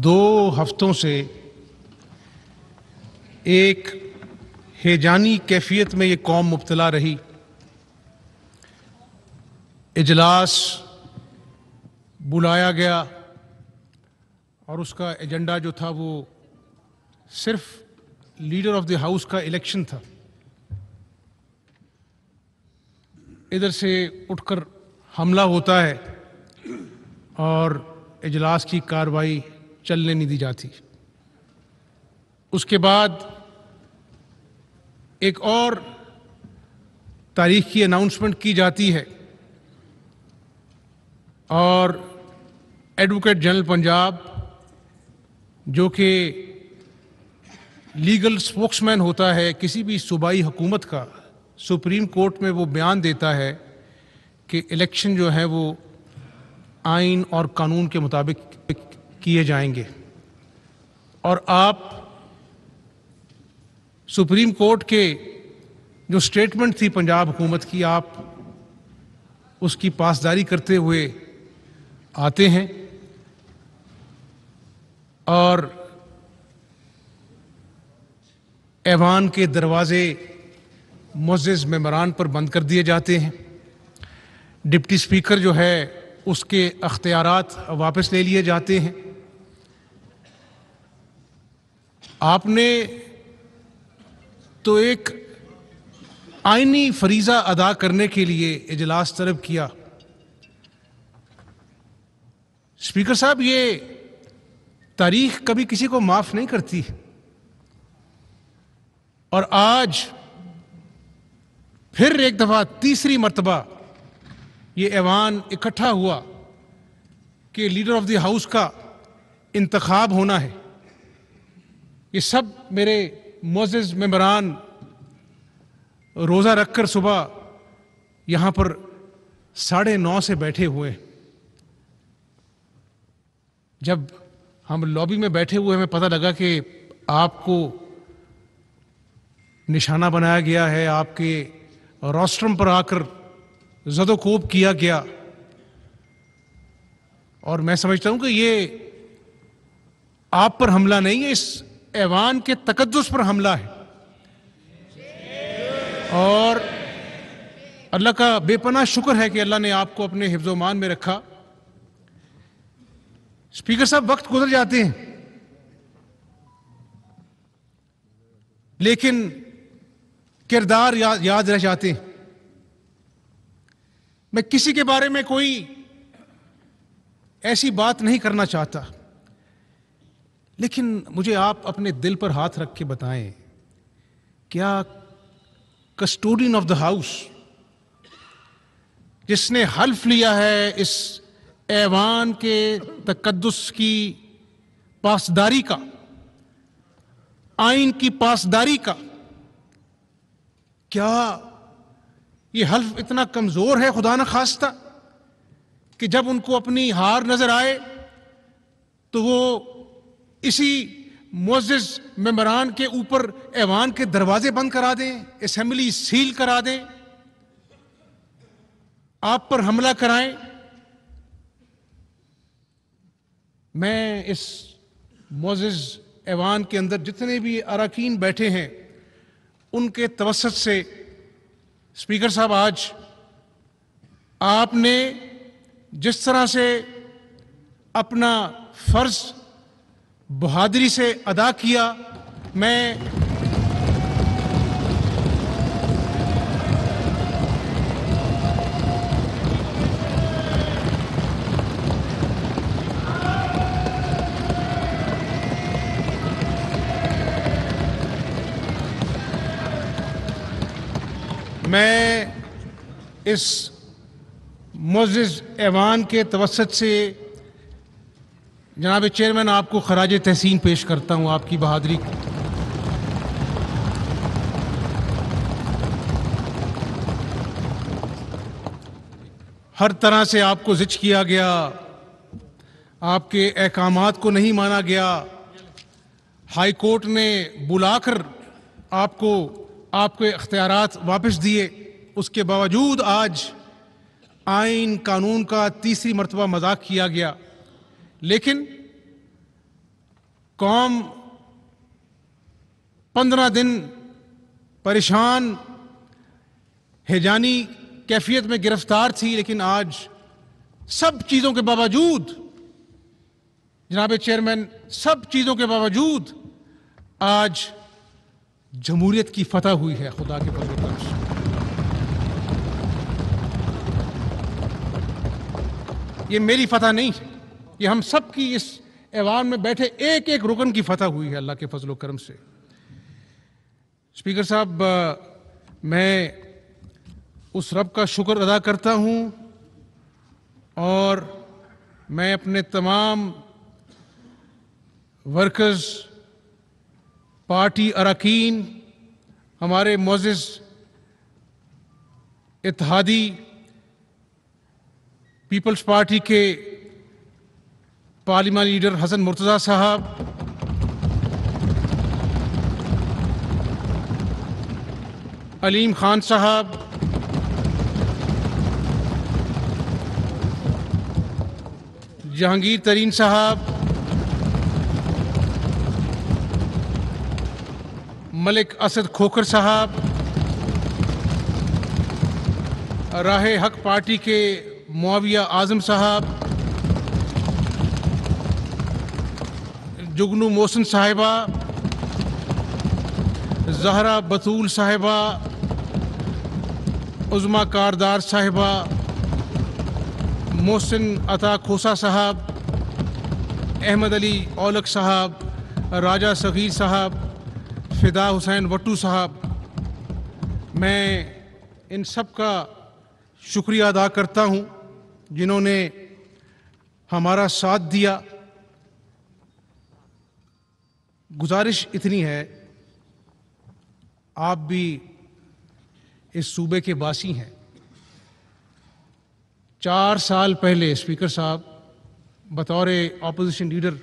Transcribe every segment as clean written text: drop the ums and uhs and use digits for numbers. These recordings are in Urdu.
دو ہفتوں سے ایک ہیجانی کیفیت میں یہ قوم مبتلا رہی۔ اجلاس بلایا گیا اور اس کا ایجنڈا جو تھا وہ صرف لیڈر آف دی ہاؤس کا الیکشن تھا۔ ادھر سے اٹھ کر حملہ ہوتا ہے اور اجلاس کی کارروائی چلنے نہیں دی جاتی۔ اس کے بعد ایک اور تاریخ کی اناؤنسمنٹ کی جاتی ہے اور ایڈوکیٹ جنرل پنجاب جو کہ لیگل اسپوکس مین ہوتا ہے کسی بھی صوبائی حکومت کا، سپریم کورٹ میں وہ بیان دیتا ہے کہ الیکشن جو ہے وہ آئین اور قانون کے مطابق کیے جائیں گے، اور آپ سپریم کورٹ کے جو سٹیٹمنٹ تھی پنجاب حکومت کی، آپ اس کی پاسداری کرتے ہوئے آتے ہیں اور ایوان کے دروازے معزز ممبران پر بند کر دیے جاتے ہیں۔ ڈپٹی اسپیکر جو ہے اس کے اختیارات واپس لے لیے جاتے ہیں۔ آپ نے تو ایک آئینی فریضہ ادا کرنے کے لیے اجلاس طلب کیا۔ اسپیکر صاحب، یہ تاریخ کبھی کسی کو معاف نہیں کرتی، اور آج پھر ایک دفعہ تیسری مرتبہ یہ ایوان اکٹھا ہوا کہ لیڈر آف دی ہاؤس کا انتخاب ہونا ہے۔ یہ سب میرے معزز ممبران روزہ رکھ کر صبح یہاں پر 9:30 سے بیٹھے ہوئے۔ جب ہم لابی میں بیٹھے ہوئے ہمیں پتہ لگا کہ آپ کو نشانہ بنایا گیا ہے، آپ کے روسٹرم پر آ کر زد و کوب کیا گیا، اور میں سمجھتا ہوں کہ یہ آپ پر حملہ نہیں ہے، اس ایوان کے تقدس پر حملہ ہے، اور اللہ کا بے پناہ شکر ہے کہ اللہ نے آپ کو اپنے حفظ و امان میں رکھا۔ اسپیکر صاحب، وقت گزر جاتے ہیں لیکن کردار یاد رہ جاتے ہیں۔ میں کسی کے بارے میں کوئی ایسی بات نہیں کرنا چاہتا، لیکن مجھے آپ اپنے دل پر ہاتھ رکھ کے بتائیں، کیا کسٹوڈین آف دا ہاؤس جس نے حلف لیا ہے اس ایوان کے تقدس کی پاسداری کا، آئین کی پاسداری کا، کیا یہ حلف اتنا کمزور ہے خدا نخواستہ کہ جب ان کو اپنی ہار نظر آئے تو وہ اسی معزز ممبران کے اوپر ایوان کے دروازے بند کرا دیں، اسمبلی سیل کرا دیں، آپ پر حملہ کرائیں؟ میں اس معزز ایوان کے اندر جتنے بھی اراکین بیٹھے ہیں ان کے توسط سے، اسپیکر صاحب، آج آپ نے جس طرح سے اپنا فرض بہادری سے ادا کیا، میں اس معزز ایوان کے توسط سے جناب چیئرمین آپ کو خراج تحسین پیش کرتا ہوں، آپ کی بہادری کی۔ ہر طرح سے آپ کو زچ کیا گیا، آپ کے احکامات کو نہیں مانا گیا، ہائی کورٹ نے بلا کر آپ کے اختیارات واپس دیے، اس کے باوجود آج آئین قانون کا تیسری مرتبہ مذاق کیا گیا۔ لیکن قوم 15 دن پریشان ہیجانی کیفیت میں گرفتار تھی، لیکن آج سب چیزوں کے باوجود جناب چیئرمین، سب چیزوں کے باوجود آج جمہوریت کی فتح ہوئی ہے خدا کے فضل و کرم سے۔ یہ میری فتح نہیں ہے، یہ ہم سب کی اس ایوان میں بیٹھے ایک ایک رکن کی فتح ہوئی ہے اللہ کے فضل و کرم سے۔ اسپیکر صاحب، میں اس رب کا شکر ادا کرتا ہوں اور میں اپنے تمام ورکرز، پارٹی اراکین، ہمارے معزز اتحادی پیپلز پارٹی کے پارلیمانی لیڈر حسن مرتضیٰ صاحب، علیم خان صاحب، جہانگیر ترین صاحب، ملک اسد کھوکھر صاحب، راہ حق پارٹی کے معاویہ اعظم صاحب، جگنو محسن صاحبہ، زہرا بطول صاحبہ، عظمیٰ کاردار صاحبہ، محسن عطا کھوسا صاحب، احمد علی اولک صاحب، راجہ صغیر صاحب، فدا حسین وٹو صاحب، میں ان سب کا شکریہ ادا کرتا ہوں جنہوں نے ہمارا ساتھ دیا۔ گزارش اتنی ہے، آپ بھی اس صوبے کے باسی ہیں۔ 4 سال پہلے اسپیکر صاحب بطور اپوزیشن لیڈر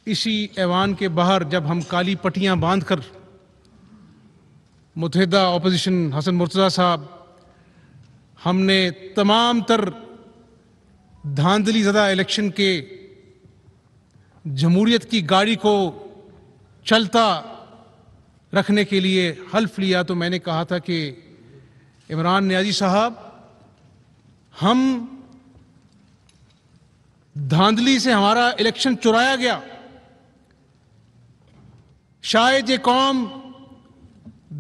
اسی ایوان کے باہر جب ہم کالی پٹیاں باندھ کر متحدہ اپوزیشن حسن مرتضیٰ صاحب، ہم نے تمام تر دھاندلی زدہ الیکشن کے جمہوریت کی گاڑی کو چلتا رکھنے کے لیے حلف لیا، تو میں نے کہا تھا کہ عمران نیازی صاحب، ہم دھاندلی سے ہمارا الیکشن چرایا گیا، شاید یہ قوم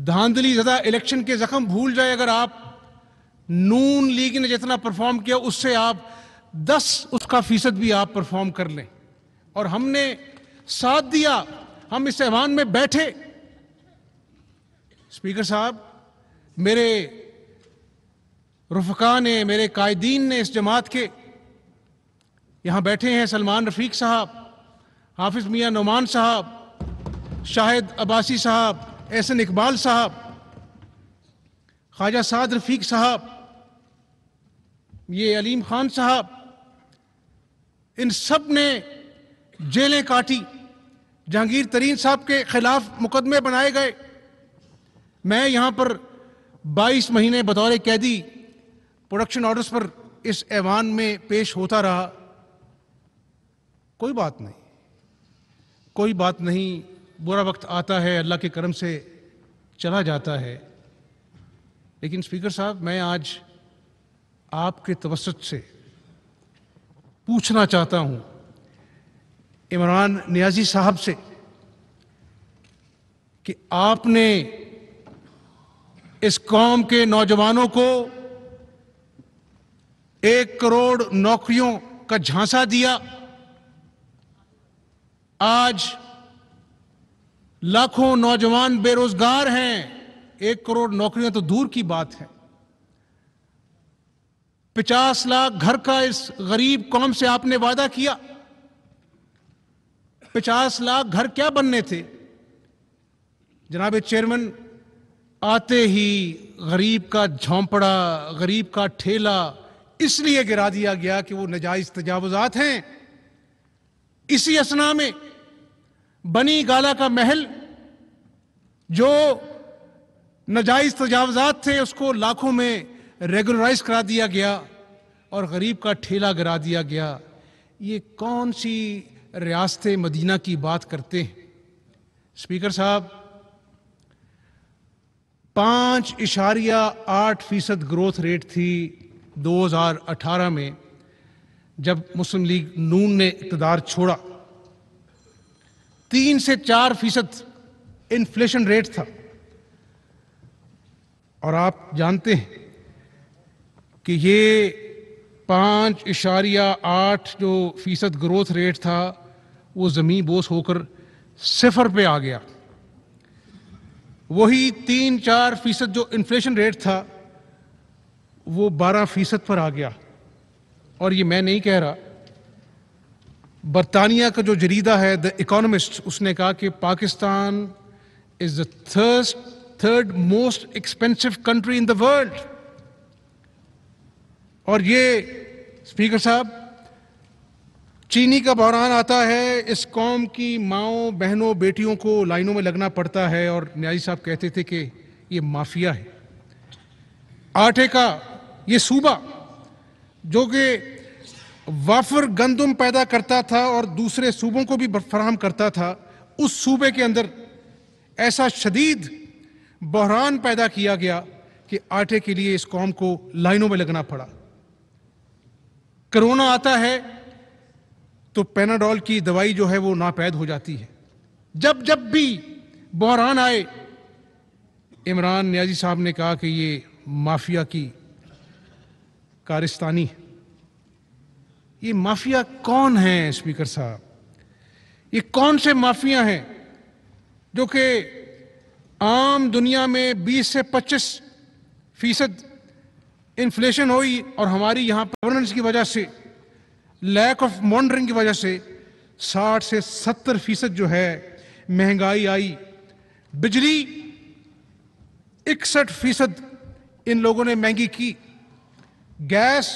دھاندلی زدہ الیکشن کے زخم بھول جائے اگر آپ نون لیگ نے جتنا پرفارم کیا اس سے آپ 10% بھی آپ پرفارم کر لیں، اور ہم نے ساتھ دیا، ہم اس ایوان میں بیٹھے۔ اسپیکر صاحب، میرے رفقا نے، میرے قائدین نے اس جماعت کے یہاں بیٹھے ہیں، سلمان رفیق صاحب، حافظ میاں نعمان صاحب، شاہد عباسی صاحب، احسن اقبال صاحب، خواجہ سعد رفیق صاحب، یہ علیم خان صاحب، ان سب نے جیلیں کاٹی، جہانگیر ترین صاحب کے خلاف مقدمے بنائے گئے، میں یہاں پر 22 مہینے بطور قیدی پروڈکشن آرڈرز پر اس ایوان میں پیش ہوتا رہا۔ کوئی بات نہیں، کوئی بات نہیں، برا وقت آتا ہے، اللہ کے کرم سے چلا جاتا ہے، لیکن اسپیکر صاحب، میں آج آپ کے توسط سے پوچھنا چاہتا ہوں عمران نیازی صاحب سے کہ آپ نے اس قوم کے نوجوانوں کو 1 کروڑ نوکریوں کا جھانسا دیا، آج لاکھوں نوجوان بے روزگار ہیں، 1 کروڑ نوکریاں تو دور کی بات ہے، 50 لاکھ گھر کا اس غریب قوم سے آپ نے وعدہ کیا۔ 50 لاکھ گھر کیا بننے تھے جناب چیئرمین؟ آتے ہی غریب کا جھونپڑا، غریب کا ٹھیلا اس لیے گرا دیا گیا کہ وہ ناجائز تجاوزات ہیں۔ اسی اثنا میں بنی گالا کا محل جو ناجائز تجاوزات تھے اس کو لاکھوں میں ریگولرائز کرا دیا گیا اور غریب کا ٹھیلا گرا دیا گیا۔ یہ کون سی ریاست مدینہ کی بات کرتے ہیں، اسپیکر صاحب 5.8% گروتھ ریٹ تھی 2018 میں جب مسلم لیگ نون نے اقتدار چھوڑا. 3 سے 4% انفلیشن ریٹ تھا. اور آپ جانتے ہیں کہ یہ 5.8% گروتھ ریٹ تھا وہ زمین بوس ہو کر 0 پہ آ گیا. وہی 3-4% جو انفلیشن ریٹ تھا وہ 12% پر آ گیا. اور یہ میں نہیں کہہ رہا، برطانیہ کا جو جریدہ ہے دی اکانومسٹ، اس نے کہا کہ Pakistan is the third most expensive country in the world. اور یہ اسپیکر صاحب چینی کا بحران آتا ہے، اس قوم کی ماؤں بہنوں بیٹیوں کو لائنوں میں لگنا پڑتا ہے، اور نیازی صاحب کہتے تھے کہ یہ مافیا ہے. آٹے کا یہ صوبہ جو کہ وافر گندم پیدا کرتا تھا اور دوسرے صوبوں کو بھی فراہم کرتا تھا، اس صوبے کے اندر ایسا شدید بحران پیدا کیا گیا کہ آٹے کے لیے اس قوم کو لائنوں میں لگنا پڑا. کرونا آتا ہے تو پیناڈول کی دوائی جو ہے وہ ناپید ہو جاتی ہے. جب بھی بحران آئے، عمران نیازی صاحب نے کہا کہ یہ مافیا کی کارستانی ہے. یہ مافیا کون ہیں اسپیکر صاحب؟ یہ کون سے مافیا ہیں جو کہ عام دنیا میں 20 سے 25% انفلیشن ہوئی اور ہماری یہاں گورننس کی وجہ سے، لیک آف مانیٹرنگ کی وجہ سے 60 سے 70% جو ہے مہنگائی آئی. بجلی 61% ان لوگوں نے مہنگی کی. گیس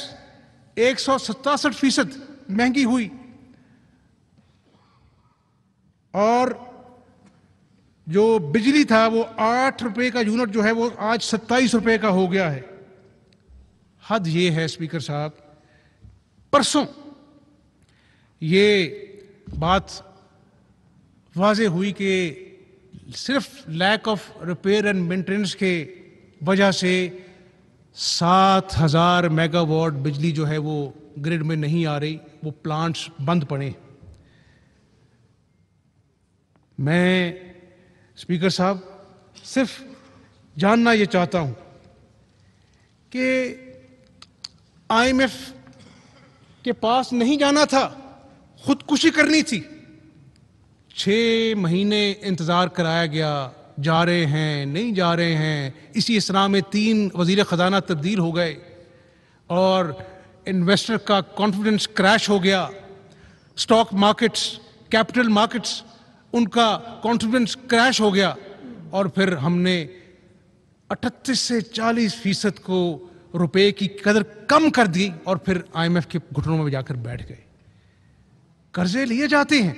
167% مہنگی ہوئی. اور جو بجلی تھا وہ 8 روپے کا یونٹ جو ہے وہ آج 27 روپے کا ہو گیا ہے. حد یہ ہے اسپیکر صاحب، پرسوں یہ بات واضح ہوئی کہ صرف lack of repair and maintenance کے وجہ سے 7,000 میگا واٹ بجلی جو ہے وہ گرڈ میں نہیں آ رہی، وہ پلانٹس بند پڑے. میں اسپیکر صاحب صرف جاننا یہ چاہتا ہوں کہ IMF کے پاس نہیں جانا تھا، خودکشی کرنی تھی. 6 مہینے انتظار کرایا گیا، جا رہے ہیں نہیں جا رہے ہیں. اسی اسرا میں 3 وزیر خزانہ تبدیل ہو گئے اور انویسٹر کا کانفیڈنس کریش ہو گیا. اسٹاک مارکیٹس، کیپٹل مارکیٹس، ان کا کانفیڈنس کریش ہو گیا. اور پھر ہم نے 38 سے 40% کو روپے کی قدر کم کر دی اور پھر IMF کے گھٹنوں میں جا کر بیٹھ گئے. قرضے لیے جاتے ہیں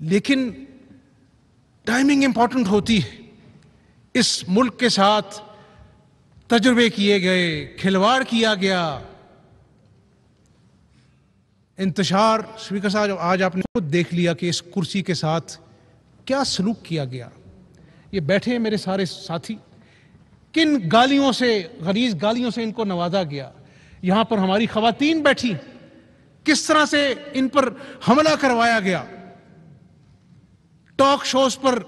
لیکن ٹائمنگ امپورٹنٹ ہوتی ہے. اس ملک کے ساتھ تجربے کیے گئے، کھلواڑ کیا گیا. انتشار اسپیکر صاحب آج آپ نے خود دیکھ لیا کہ اس کرسی کے ساتھ کیا سلوک کیا گیا. یہ بیٹھے ہیں میرے سارے ساتھی، کن گالیوں سے، غلیظ گالیوں سے ان کو نوازا گیا. یہاں پر ہماری خواتین بیٹھی، کس طرح سے ان پر حملہ کروایا گیا. ٹاک شوز پر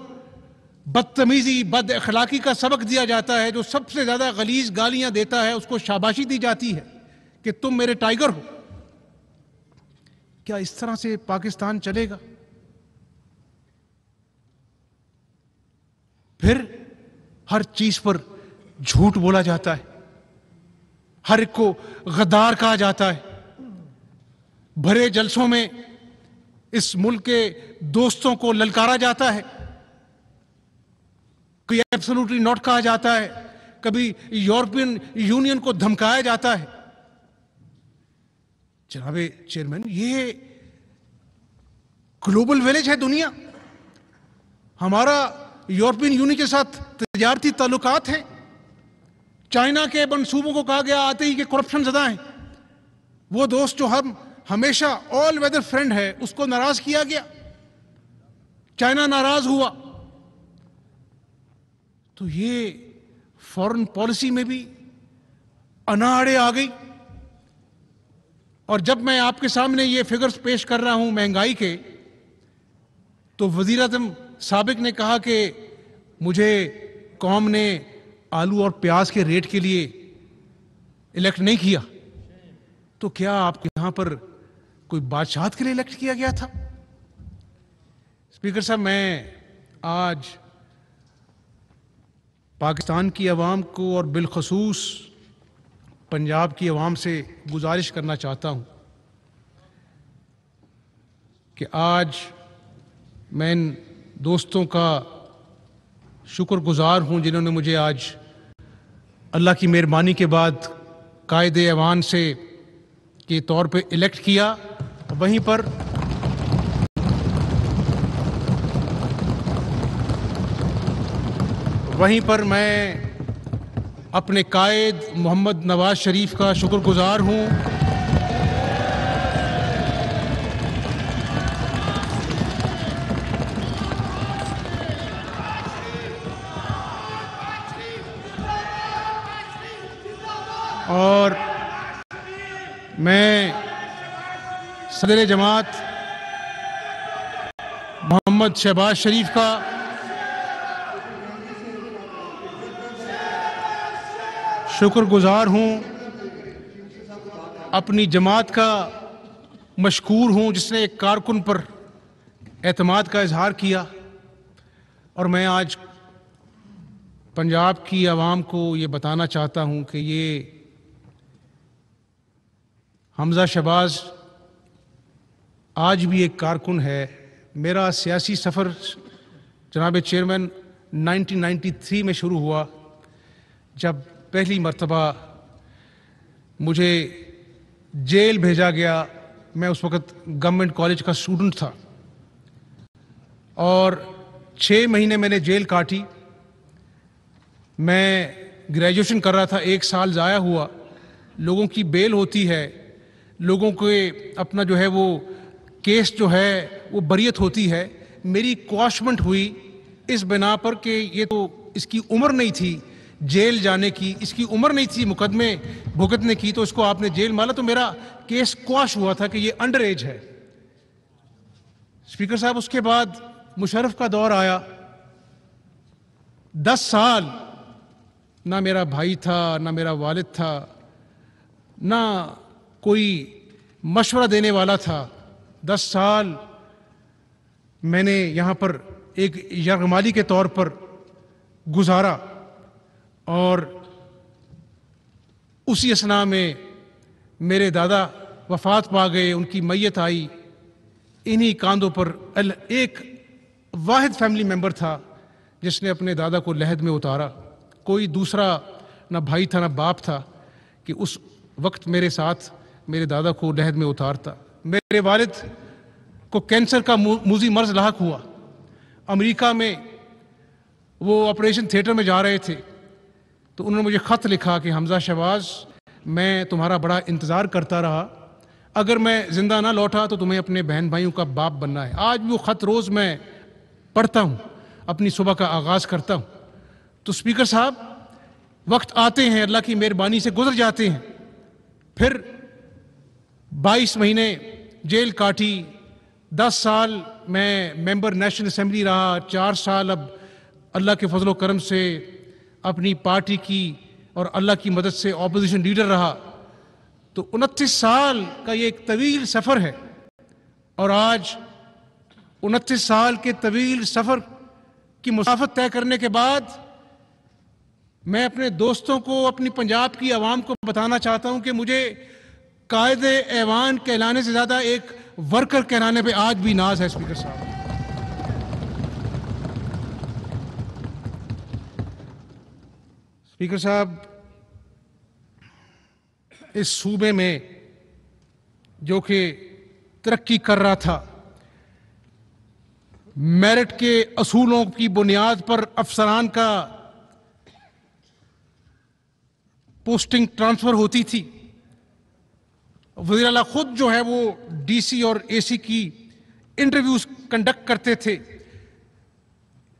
بدتمیزی، بد اخلاقی کا سبق دیا جاتا ہے. جو سب سے زیادہ غلیظ گالیاں دیتا ہے اس کو شاباشی دی جاتی ہے کہ تم میرے ٹائیگر ہو. کیا اس طرح سے پاکستان چلے گا؟ پھر ہر چیز پر جھوٹ بولا جاتا ہے، ہر ایک کو غدار کہا جاتا ہے. بھرے جلسوں میں اس ملک کے دوستوں کو للکارا جاتا ہے، کوئی ایبسولوٹلی ناٹ کہا جاتا ہے، کبھی یورپین یونین کو دھمکایا جاتا ہے. جناب چیئرمین، یہ گلوبل ویلیج ہے دنیا. ہمارا یورپین یونین کے ساتھ تجارتی تعلقات ہیں. چائنا کے منصوبوں کو کہا گیا آتے ہی کہ کرپشن زدہ ہیں. وہ دوست جو ہمیشہ آل ویدر فرینڈ ہے اس کو ناراض کیا گیا، چائنا ناراض ہوا، تو یہ فورن پالیسی میں بھی اناڑے آ گئی۔ اور جب میں آپ کے سامنے یہ فگرز پیش کر رہا ہوں مہنگائی کے، تو وزیر اعظم سابق نے کہا کہ مجھے قوم نے آلو اور پیاز کے ریٹ کے لیے الیکٹ نہیں کیا، تو کیا آپ کے یہاں پر کوئی بادشاہت کے لیے الیکٹ کیا گیا تھا؟ اسپیکر صاحب، میں آج پاکستان کی عوام کو اور بالخصوص پنجاب کی عوام سے گزارش کرنا چاہتا ہوں کہ آج میں ان دوستوں کا شکر گزار ہوں جنہوں نے مجھے آج اللہ کی مہربانی کے بعد قائد ایوان سے کے طور پہ الیکٹ کیا۔ وہیں پر میں اپنے قائد محمد نواز شریف کا شکر گزار ہوں اور میں صدر جماعت محمد شہباز شریف کا شکر گزار ہوں، اپنی جماعت کا مشکور ہوں جس نے ایک کارکن پر اعتماد کا اظہار کیا، اور میں آج پنجاب کی عوام کو یہ بتانا چاہتا ہوں کہ یہ حمزہ شہباز آج بھی ایک کارکن ہے۔ میرا سیاسی سفر جناب چیئرمین 1993 میں شروع ہوا، جب پہلی مرتبہ مجھے جیل بھیجا گیا۔ میں اس وقت گورنمنٹ کالج کا اسٹوڈنٹ تھا اور 6 مہینے میں نے جیل کاٹی۔ میں گریجویشن کر رہا تھا، 1 سال ضائع ہوا۔ لوگوں کی بیل ہوتی ہے، لوگوں کے اپنا جو ہے وہ کیس جو ہے وہ بریت ہوتی ہے۔ میری کواشمنٹ ہوئی اس بنا پر کہ یہ تو اس کی عمر نہیں تھی جیل جانے کی، اس کی عمر نہیں تھی مقدمے بھگتنے کی، تو اس کو آپ نے جیل مالا، تو میرا کیس کواش ہوا تھا کہ یہ انڈر ایج ہے۔ اسپیکر صاحب، اس کے بعد مشرف کا دور آیا، 10 سال نہ میرا بھائی تھا، نہ میرا والد تھا، نہ کوئی مشورہ دینے والا تھا۔ 10 سال میں نے یہاں پر ایک یرغمالی کے طور پر گزارا، اور اسی اثناء میں میرے دادا وفات پا گئے، ان کی میت آئی۔ انہی کاندھوں پر ایک واحد فیملی ممبر تھا جس نے اپنے دادا کو لحد میں اتارا۔ کوئی دوسرا نہ بھائی تھا نہ باپ تھا کہ اس وقت میرے ساتھ میرے دادا کو لحد میں اتارتا۔ میرے والد کو کینسر کا موذی مرض لاحق ہوا۔ امریکہ میں وہ آپریشن تھیٹر میں جا رہے تھے، تو انہوں نے مجھے خط لکھا کہ حمزہ شہباز، میں تمہارا بڑا انتظار کرتا رہا، اگر میں زندہ نہ لوٹا تو تمہیں اپنے بہن بھائیوں کا باپ بننا ہے۔ آج بھی وہ خط روز میں پڑھتا ہوں، اپنی صبح کا آغاز کرتا ہوں۔ تو اسپیکر صاحب، وقت آتے ہیں، اللہ کی مہربانی سے گزر جاتے ہیں، پھر 22 مہینے جیل کاٹی، 10 سال میں ممبر نیشنل اسمبلی رہا، 4 سال اب اللہ کے فضل و کرم سے اپنی پارٹی کی اور اللہ کی مدد سے اپوزیشن لیڈر رہا۔ تو 29 سال کا یہ ایک طویل سفر ہے، اور آج 29 سال کے طویل سفر کی مسافت طے کرنے کے بعد میں اپنے دوستوں کو، اپنی پنجاب کی عوام کو بتانا چاہتا ہوں کہ مجھے قائد ایوان کہلانے سے زیادہ ایک ورکر کہلانے پہ آج بھی ناز ہے۔ اسپیکر صاحب، اسپیکر صاحب، اس صوبے میں جو کہ ترقی کر رہا تھا، میرٹ کے اصولوں کی بنیاد پر افسران کا پوسٹنگ ٹرانسفر ہوتی تھی، وزیر اعلیٰ خود جو ہے وہ ڈی سی اور اے سی کی انٹرویوز کنڈکٹ کرتے تھے،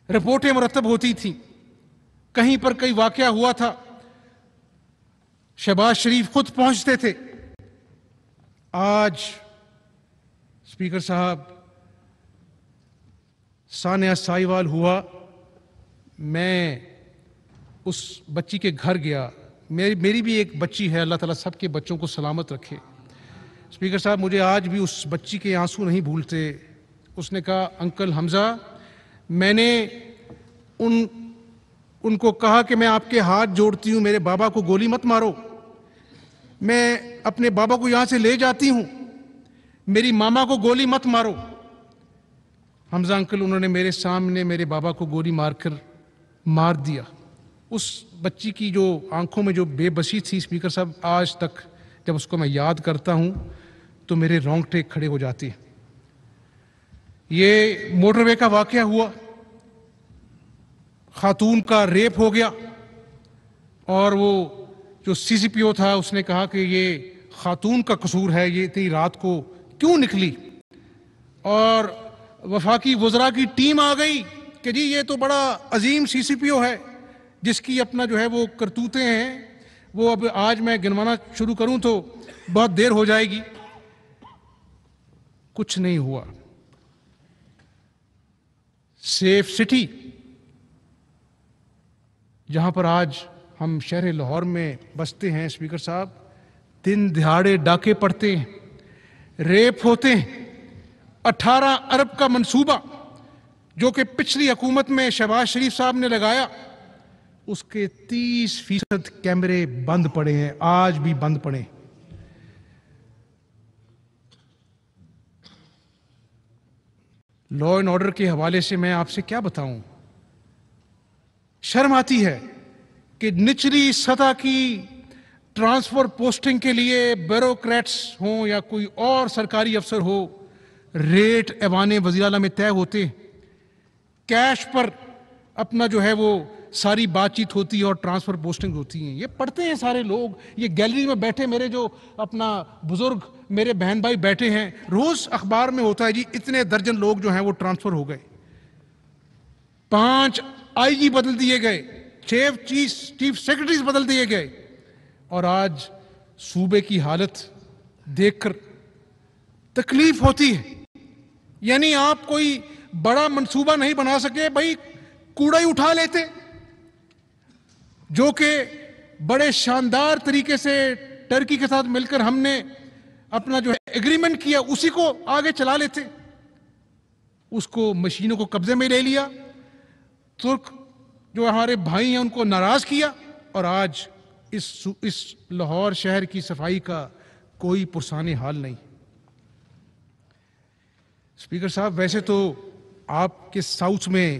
رپورٹیں مرتب ہوتی تھیں، کہیں پر کوئی واقعہ ہوا تھا شہباز شریف خود پہنچتے تھے۔ آج اسپیکر صاحب سانحہ سائیوال ہوا، میں اس بچی کے گھر گیا، میری بھی ایک بچی ہے، اللہ تعالیٰ سب کے بچوں کو سلامت رکھے۔ اسپیکر صاحب مجھے آج بھی اس بچی کے آنسو نہیں بھولتے۔ اس نے کہا انکل حمزہ، میں نے ان کو کہا کہ میں آپ کے ہاتھ جوڑتی ہوں، میرے بابا کو گولی مت مارو، میں اپنے بابا کو یہاں سے لے جاتی ہوں، میری ماما کو گولی مت مارو۔ حمزہ انکل انہوں نے میرے سامنے میرے بابا کو گولی مار دیا۔ اس بچی کی جو آنکھوں میں جو بے بسی تھی اسپیکر صاحب، آج تک جب اس کو میں یاد کرتا ہوں تو میرے رونگٹے کھڑے ہو جاتے ہیں۔ یہ موٹر وے کا واقعہ ہوا، خاتون کا ریپ ہو گیا، اور وہ جو سی سی پی او تھا اس نے کہا کہ یہ خاتون کا قصور ہے، یہ اتنی رات کو کیوں نکلی، اور وفاقی وزراء کی ٹیم آ گئی کہ جی یہ تو بڑا عظیم سی سی پی او ہے جس کی اپنا جو ہے وہ کرتوتیں ہیں، وہ اب آج میں گنوانا شروع کروں تو بہت دیر ہو جائے گی۔ کچھ نہیں ہوا۔ سیف سٹی جہاں پر آج ہم شہر لاہور میں بستے ہیں اسپیکر صاحب، دن دہاڑے ڈاکے پڑتے ہیں، ریپ ہوتے ہیں۔ 18 ارب کا منصوبہ جو کہ پچھلی حکومت میں شہباز شریف صاحب نے لگایا، اس کے 30% کیمرے بند پڑے ہیں، آج بھی بند پڑے ہیں۔ لا اینڈ آرڈر کے حوالے سے میں آپ سے کیا بتاؤں، شرم آتی ہے کہ نچلی سطح کی ٹرانسفر پوسٹنگ کے لیے بیوروکریٹس ہوں یا کوئی اور سرکاری افسر ہو، ریٹ ایوان وزیر اعلیٰ میں طے ہوتے، کیش پر اپنا جو ہے وہ ساری بات چیت ہوتی ہے اور ٹرانسفر پوسٹنگ ہوتی ہیں۔ یہ پڑھتے ہیں سارے لوگ، یہ گیلری میں بیٹھے میرے جو اپنا بزرگ میرے بہن بھائی بیٹھے ہیں، روز اخبار میں ہوتا ہے جی اتنے درجن لوگ جو ہیں وہ ٹرانسفر ہو گئے، 5 آئی جی بدل دیے گئے، 6 چیف سیکرٹریز بدل دیے گئے، اور آج صوبے کی حالت دیکھ کر تکلیف ہوتی ہے۔ یعنی آپ کوئی بڑا منصوبہ نہیں بنا سکے، بھائی کوڑا ہی اٹھا لیتے، جو کہ بڑے شاندار طریقے سے ٹرکی کے ساتھ مل کر ہم نے اپنا جو ہے ایگریمنٹ کیا، اسی کو آگے چلا لیتے۔ اس کو مشینوں کو قبضے میں لے لیا، ترک جو ہمارے بھائی ہیں ان کو ناراض کیا، اور آج اس لاہور شہر کی صفائی کا کوئی پرسان حال نہیں۔ اسپیکر صاحب ویسے تو آپ کے ساؤتھ میں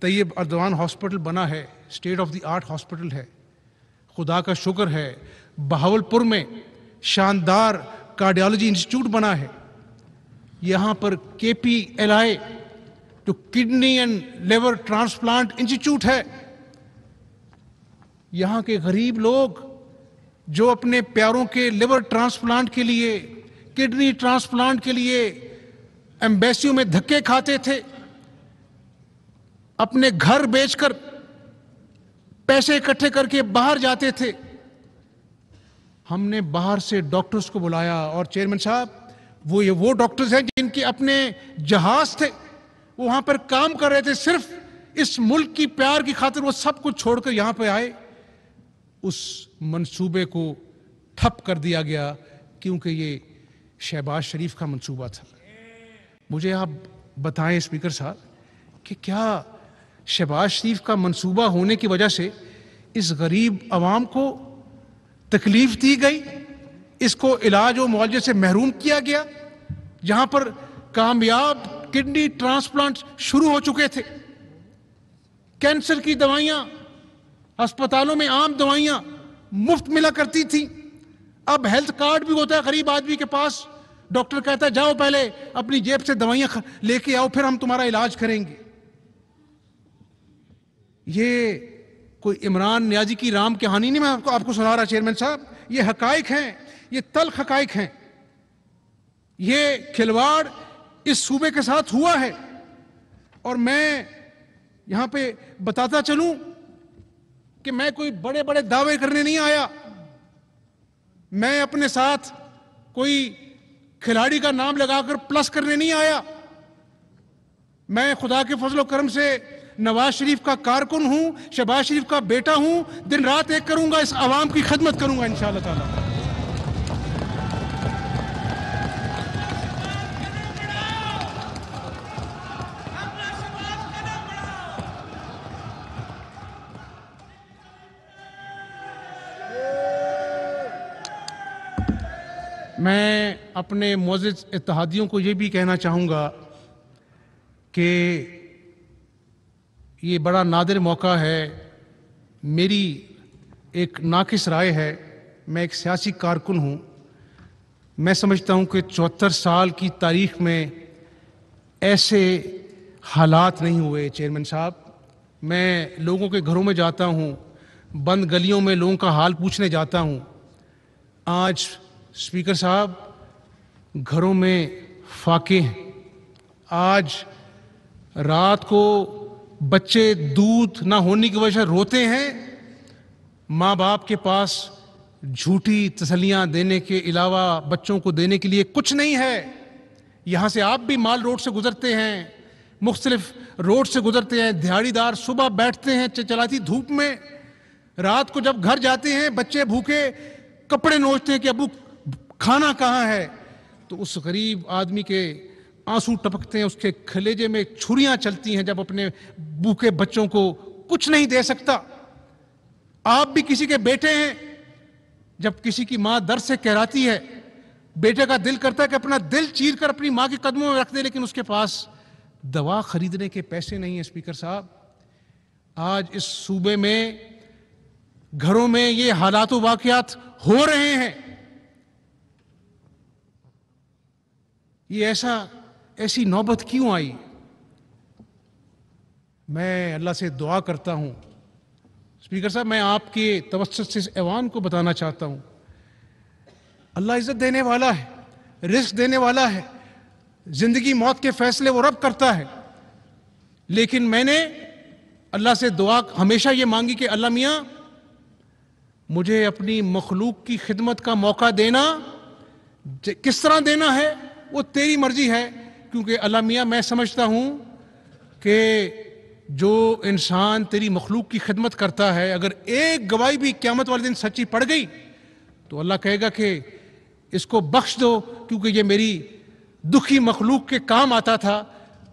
طیب اردوان ہاسپٹل بنا ہے، state of the art hospital ہے، خدا کا شکر ہے۔ بہاولپور میں شاندار کارڈیالوجی انسٹیٹیوٹ بنا ہے، یہاں پر کے پی ایل آئی جو kidney and liver transplant institute ہے، یہاں کے غریب لوگ جو اپنے پیاروں کے لیور ٹرانسپلانٹ کے لیے، کڈنی ٹرانسپلانٹ کے لیے ایمبیسیوں میں دھکے کھاتے تھے، اپنے گھر بیچ کر پیسے اکٹھے کر کے باہر جاتے تھے، ہم نے باہر سے ڈاکٹرز کو بلایا، اور چیئرمین صاحب وہ ڈاکٹرز ہیں جن کے اپنے جہاز تھے، وہ وہاں پر کام کر رہے تھے، صرف اس ملک کی پیار کی خاطر وہ سب کچھ چھوڑ کر یہاں پہ آئے۔ اس منصوبے کو ٹھپ کر دیا گیا کیونکہ یہ شہباز شریف کا منصوبہ تھا۔ مجھے آپ بتائیں اسپیکر صاحب کہ کیا شہباز شریف کا منصوبہ ہونے کی وجہ سے اس غریب عوام کو تکلیف دی گئی، اس کو علاج و معالجے سے محروم کیا گیا، جہاں پر کامیاب کڈنی ٹرانسپلانٹ شروع ہو چکے تھے، کینسر کی دوائیاں ہسپتالوں میں عام دوائیاں مفت ملا کرتی تھیں، اب ہیلتھ کارڈ بھی ہوتا ہے غریب آدمی کے پاس، ڈاکٹر کہتا ہے جاؤ پہلے اپنی جیب سے دوائیاں لے کے آؤ پھر ہم تمہارا علاج کریں گے۔ یہ کوئی عمران نیازی کی رام کہانی نہیں میں آپ کو سنا رہا چیئرمین صاحب، یہ حقائق ہیں، یہ تلخ حقائق ہیں۔ یہ کھلواڑ اس صوبے کے ساتھ ہوا ہے. اور میں یہاں پہ بتاتا چلوں کہ میں کوئی بڑے بڑے دعوے کرنے نہیں آیا. میں اپنے ساتھ کوئی کھلاڑی کا نام لگا کر پلس کرنے نہیں آیا. میں خدا کے فضل و کرم سے نواز شریف کا کارکن ہوں, شہباز شریف کا بیٹا ہوں. دن رات ایک کروں گا, اس عوام کی خدمت کروں گا انشاءاللہ تعالی. میں اپنے معزز اتحادیوں کو یہ بھی کہنا چاہوں گا کہ یہ بڑا نادر موقع ہے. میری ایک ناقص رائے ہے, میں ایک سیاسی کارکن ہوں. میں سمجھتا ہوں کہ 74 سال کی تاریخ میں ایسے حالات نہیں ہوئے. چیئرمین صاحب, میں لوگوں کے گھروں میں جاتا ہوں, بند گلیوں میں لوگوں کا حال پوچھنے جاتا ہوں. آج اسپیکر صاحب گھروں میں فاقے ہیں. آج رات کو بچے دودھ نہ ہونے کی وجہ سے روتے ہیں. ماں باپ کے پاس جھوٹی تسلیاں دینے کے علاوہ بچوں کو دینے کے لیے کچھ نہیں ہے. یہاں سے آپ بھی مال روڈ سے گزرتے ہیں, مختلف روڈ سے گزرتے ہیں. دیہڑی دار صبح بیٹھتے ہیں چلاتی دھوپ میں, رات کو جب گھر جاتے ہیں بچے بھوکے کپڑے نوچتے ہیں کہ ابو کھانا کہاں ہے. تو اس غریب آدمی کے آنسو ٹپکتے ہیں, اس کے کلیجے میں چھریاں چلتی ہیں جب اپنے بھوکے بچوں کو کچھ نہیں دے سکتا. آپ بھی کسی کے بیٹے ہیں, جب کسی کی ماں درد سے کہراتی ہے, بیٹے کا دل کرتا ہے کہ اپنا دل چیر کر اپنی ماں کے قدموں میں رکھ دے, لیکن اس کے پاس دوا خریدنے کے پیسے نہیں ہیں. اسپیکر صاحب, آج اس صوبے میں گھروں میں یہ حالات و واقعات ہو رہے ہیں. یہ ایسی نوبت کیوں آئی؟ میں اللہ سے دعا کرتا ہوں. اسپیکر صاحب, میں آپ کے توسط سے اس ایوان کو بتانا چاہتا ہوں, اللہ عزت دینے والا ہے, رزق دینے والا ہے, زندگی موت کے فیصلے وہ رب کرتا ہے. لیکن میں نے اللہ سے دعا ہمیشہ یہ مانگی کہ اللہ میاں مجھے اپنی مخلوق کی خدمت کا موقع دینا, کس طرح دینا ہے وہ تیری مرضی ہے. کیونکہ اللہ میاں میں سمجھتا ہوں کہ جو انسان تیری مخلوق کی خدمت کرتا ہے, اگر ایک گواہی بھی قیامت والے دن سچی پڑ گئی تو اللہ کہے گا کہ اس کو بخش دو, کیونکہ یہ میری دکھی مخلوق کے کام آتا تھا.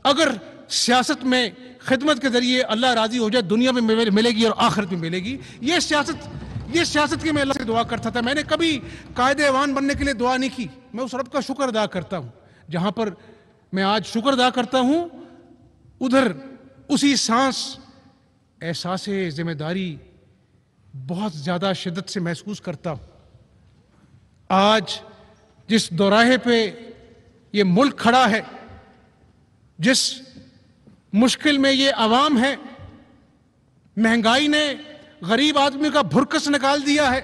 اگر سیاست میں خدمت کے ذریعے اللہ راضی ہو جائے, دنیا میں ملے گی اور آخرت میں ملے گی. یہ سیاست کی میں اللہ سے دعا کرتا تھا. میں نے کبھی قائد ایوان بننے کے لیے دعا نہیں کی. میں اس رب کا شکر ادا کرتا ہوں. جہاں پر میں آج شکر ادا کرتا ہوں, ادھر اسی سانس احساس ذمہ داری بہت زیادہ شدت سے محسوس کرتا ہوں. آج جس دوراہے پہ یہ ملک کھڑا ہے, جس مشکل میں یہ عوام ہے, مہنگائی نے غریب آدمی کا بھرکس نکال دیا ہے,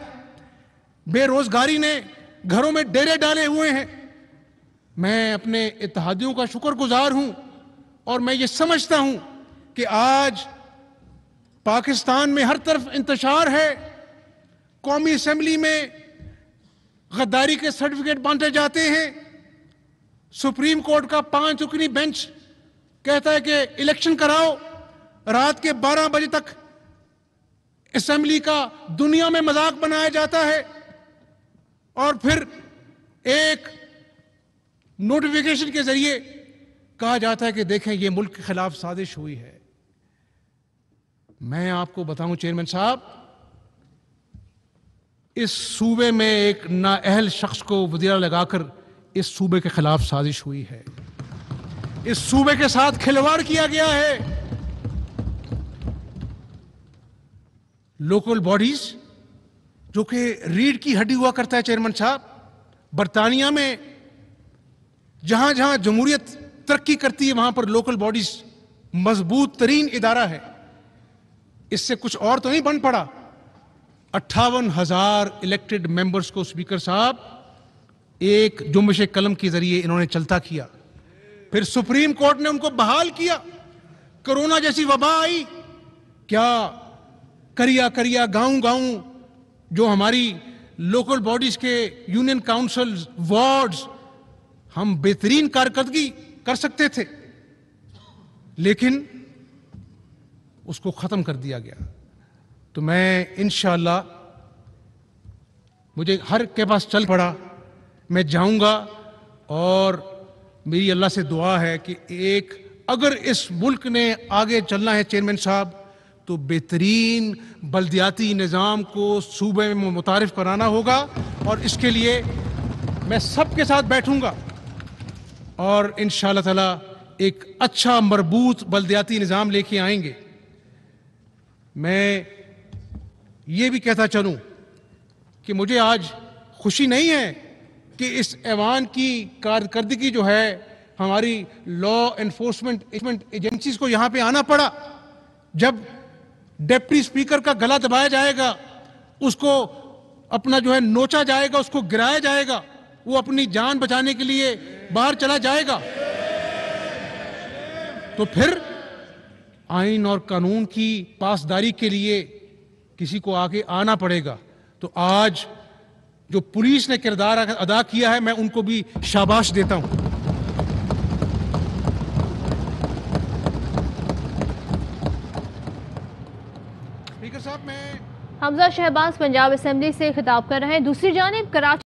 بے روزگاری نے گھروں میں ڈیرے ڈالے ہوئے ہیں. میں اپنے اتحادیوں کا شکر گزار ہوں, اور میں یہ سمجھتا ہوں کہ آج پاکستان میں ہر طرف انتشار ہے. قومی اسمبلی میں غداری کے سرٹیفکیٹ بانٹے جاتے ہیں. سپریم کورٹ کا 5 رکنی بینچ کہتا ہے کہ الیکشن کراؤ. رات کے 12 بجے تک اسمبلی کا دنیا میں مذاق بنایا جاتا ہے, اور پھر ایک نوٹیفیکیشن کے ذریعے کہا جاتا ہے کہ دیکھیں یہ ملک کے خلاف سازش ہوئی ہے. میں آپ کو بتاؤں چیئرمین صاحب, اس صوبے میں ایک نااہل شخص کو وزیرہ لگا کر اس صوبے کے خلاف سازش ہوئی ہے. اس صوبے کے ساتھ کھلواڑ کیا گیا ہے. لوکل باڈیز جو کہ ریڑھ کی ہڈی ہوا کرتا ہے چیئرمین صاحب, برطانیہ میں جہاں جہاں جمہوریت ترقی کرتی ہے وہاں پر لوکل باڈیز مضبوط ترین ادارہ ہے. اس سے کچھ اور تو نہیں بن پڑا. 58,000 الیکٹڈ ممبرز کو اسپیکر صاحب ایک جنبش قلم کے ذریعے انہوں نے چلتا کیا. پھر سپریم کورٹ نے ان کو بحال کیا. کرونا جیسی وبا آئی, کیا کریا گاؤں جو ہماری لوکل باڈیز کے یونین کاؤنسلز, وارڈز, ہم بہترین کارکردگی کر سکتے تھے, لیکن اس کو ختم کر دیا گیا. تو میں انشاءاللہ, مجھے ہر کے پاس چل پڑا, میں جاؤں گا, اور میری اللہ سے دعا ہے کہ اگر اس ملک نے آگے چلنا ہے چیئرمین صاحب, تو بہترین بلدیاتی نظام کو صوبے میں متعارف کرانا ہوگا, اور اس کے لیے میں سب کے ساتھ بیٹھوں گا, اور انشاءاللہ تعالی ایک اچھا مربوط بلدیاتی نظام لے کے آئیں گے. میں یہ بھی کہتا چلوں کہ مجھے آج خوشی نہیں ہے کہ اس ایوان کی کارکردگی جو ہے ہماری لا انفورسمنٹ ایجنسیز کو یہاں پہ آنا پڑا. جب ڈپٹی اسپیکر کا گلا دبایا جائے گا, اس کو اپنا جو ہے نوچا جائے گا, اس کو گرایا جائے گا, وہ اپنی جان بچانے کے لیے باہر چلا جائے گا, تو پھر آئین اور قانون کی پاسداری کے لیے کسی کو آگے آنا پڑے گا. تو آج جو پولیس نے کردار ادا کیا ہے, میں ان کو بھی شاباش دیتا ہوں. اسپیکر صاحب, میں حمزہ شہباز پنجاب اسمبلی سے خطاب کر رہے ہیں. دوسری جانب کراچی